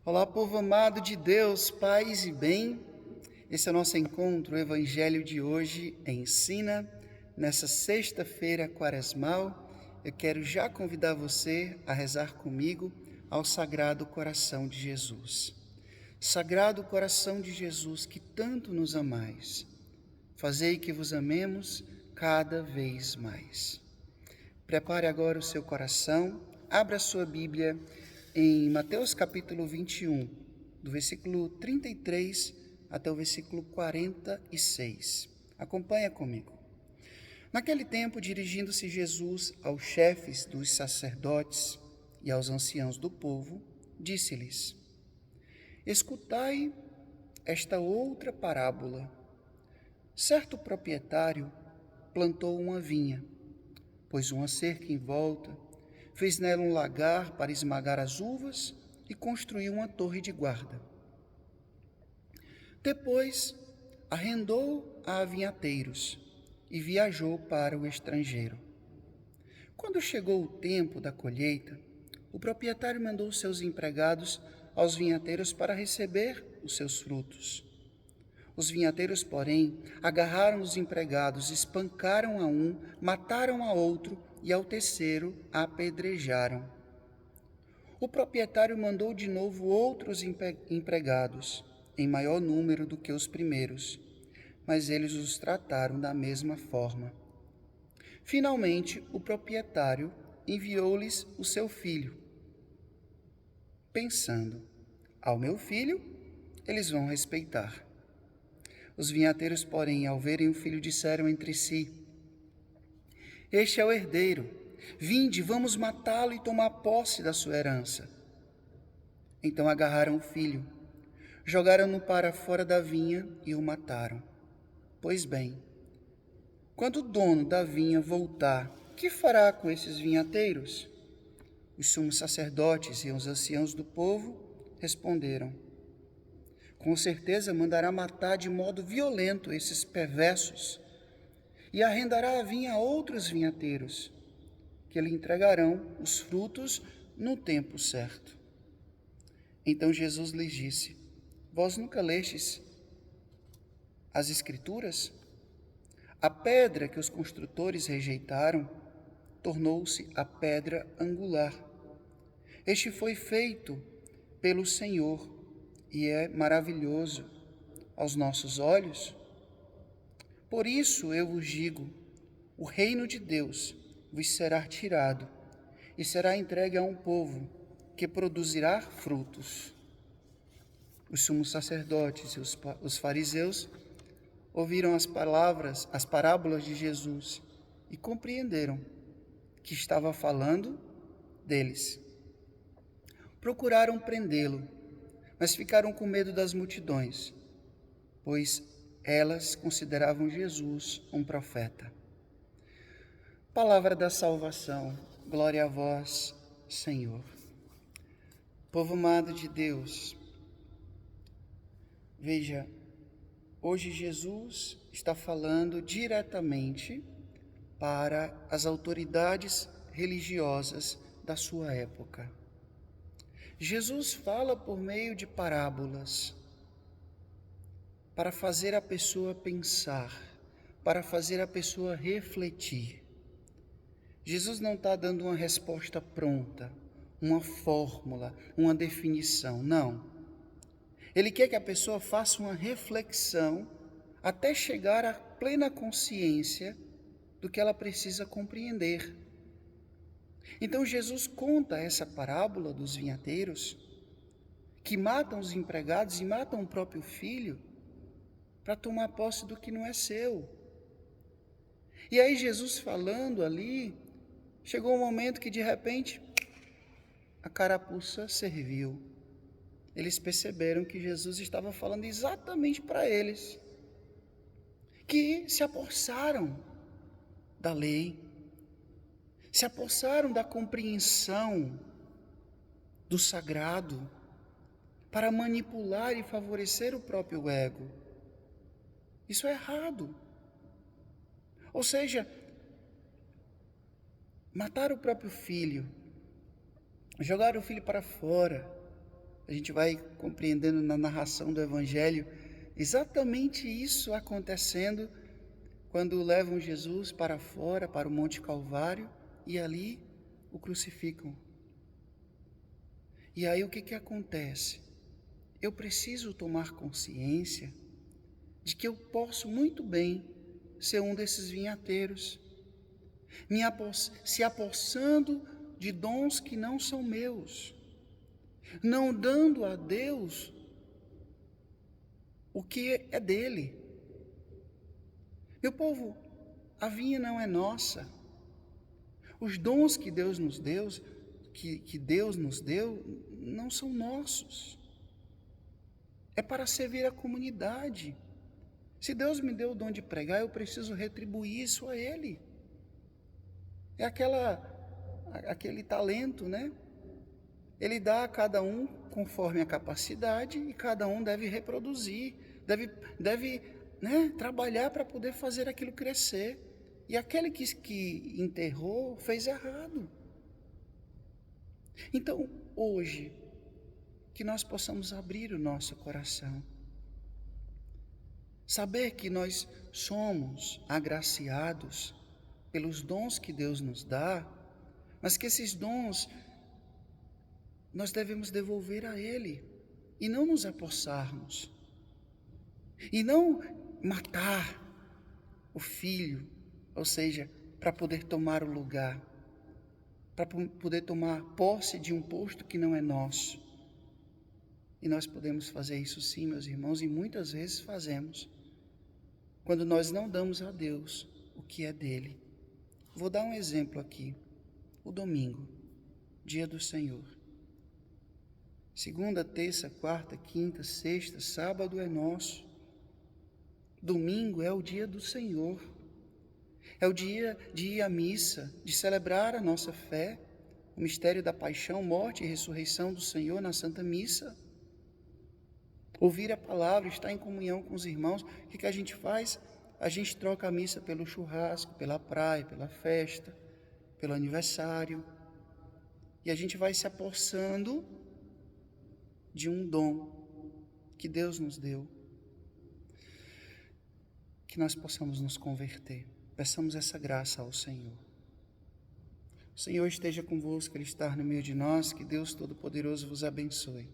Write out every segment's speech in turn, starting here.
Olá, povo amado de Deus, paz e bem. Esse é o nosso encontro, o Evangelho de hoje ensina. Nessa sexta-feira quaresmal, eu quero já convidar você a rezar comigo ao Sagrado Coração de Jesus. Sagrado Coração de Jesus, que tanto nos amais, fazei que vos amemos cada vez mais. Prepare agora o seu coração, abra a sua Bíblia em Mateus capítulo 21, do versículo 33 até o versículo 46. Acompanha comigo. Naquele tempo, dirigindo-se Jesus aos chefes dos sacerdotes e aos anciãos do povo, disse-lhes: Escutai esta outra parábola. Certo proprietário plantou uma vinha, pôs uma cerca em volta, fez nela um lagar para esmagar as uvas e construiu uma torre de guarda. Depois, arrendou a vinhateiros e viajou para o estrangeiro. Quando chegou o tempo da colheita, o proprietário mandou seus empregados aos vinhateiros para receber os seus frutos. Os vinhateiros, porém, agarraram os empregados, espancaram a um, mataram a outro e ao terceiro apedrejaram. O proprietário mandou de novo outros empregados, em maior número do que os primeiros, mas eles os trataram da mesma forma. Finalmente, o proprietário enviou-lhes o seu filho, pensando: ao meu filho eles vão respeitar. Os vinhateiros, porém, ao verem o filho, disseram entre si: Este é o herdeiro. Vinde, vamos matá-lo e tomar posse da sua herança. Então agarraram o filho, jogaram-no para fora da vinha e o mataram. Pois bem, quando o dono da vinha voltar, que fará com esses vinhateiros? Os sumos sacerdotes e os anciãos do povo responderam: Com certeza mandará matar de modo violento esses perversos e arrendará a vinha a outros vinhateiros, que lhe entregarão os frutos no tempo certo. Então Jesus lhes disse: Vós nunca lestes as Escrituras? A pedra que os construtores rejeitaram tornou-se a pedra angular. Este foi feito pelo Senhor e é maravilhoso aos nossos olhos. Por isso eu vos digo, o reino de Deus vos será tirado e será entregue a um povo que produzirá frutos. Os sumos sacerdotes e os fariseus ouviram as parábolas de Jesus e compreenderam que estava falando deles. Procuraram prendê-lo, mas ficaram com medo das multidões, pois elas consideravam Jesus um profeta. Palavra da salvação, glória a vós, Senhor. Povo amado de Deus, veja, hoje Jesus está falando diretamente para as autoridades religiosas da sua época. Jesus fala por meio de parábolas para fazer a pessoa pensar, para fazer a pessoa refletir. Jesus não está dando uma resposta pronta, uma fórmula, uma definição, não. Ele quer que a pessoa faça uma reflexão até chegar à plena consciência do que ela precisa compreender. Então Jesus conta essa parábola dos vinhateiros que matam os empregados e matam o próprio filho para tomar posse do que não é seu. E aí Jesus falando ali, chegou um momento que de repente a carapuça serviu. Eles perceberam que Jesus estava falando exatamente para eles, que se apossaram da lei, se apossaram da compreensão do sagrado para manipular e favorecer o próprio ego. Isso é errado. Ou seja, matar o próprio filho, jogar o filho para fora, a gente vai compreendendo na narração do Evangelho exatamente isso acontecendo quando levam Jesus para fora, para o Monte Calvário, e ali o crucificam. E aí o que acontece? Eu preciso tomar consciência de que eu posso muito bem ser um desses vinhateiros, se apossando de dons que não são meus, não dando a Deus o que é dele. Meu povo, a vinha não é nossa. Os dons que Deus nos deu, não são nossos. É para servir a comunidade. Se Deus me deu o dom de pregar, eu preciso retribuir isso a Ele. É aquele talento, né? Ele dá a cada um conforme a capacidade e cada um deve reproduzir, deve trabalhar para poder fazer aquilo crescer. E aquele que enterrou fez errado. Então, hoje, que nós possamos abrir o nosso coração, saber que nós somos agraciados pelos dons que Deus nos dá, mas que esses dons nós devemos devolver a Ele e não nos apossarmos, e não matar o filho, ou seja, para poder tomar o lugar, para poder tomar posse de um posto que não é nosso. E nós podemos fazer isso sim, meus irmãos, e muitas vezes fazemos, quando nós não damos a Deus o que é dele. Vou dar um exemplo aqui. O domingo, dia do Senhor. Segunda, terça, quarta, quinta, sexta, sábado é nosso. Domingo é o dia do Senhor. É o dia de ir à missa, de celebrar a nossa fé, o mistério da paixão, morte e ressurreição do Senhor na Santa Missa. Ouvir a palavra, estar em comunhão com os irmãos. O que a gente faz? A gente troca a missa pelo churrasco, pela praia, pela festa, pelo aniversário. E a gente vai se apossando de um dom que Deus nos deu. Que nós possamos nos converter. Peçamos essa graça ao Senhor. O Senhor esteja convosco, Ele está no meio de nós. Que Deus Todo-Poderoso vos abençoe.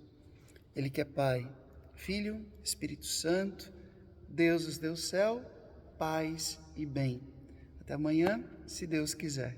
Ele que é Pai, Filho, Espírito Santo, Deus nos deu o céu, paz e bem. Até amanhã, se Deus quiser.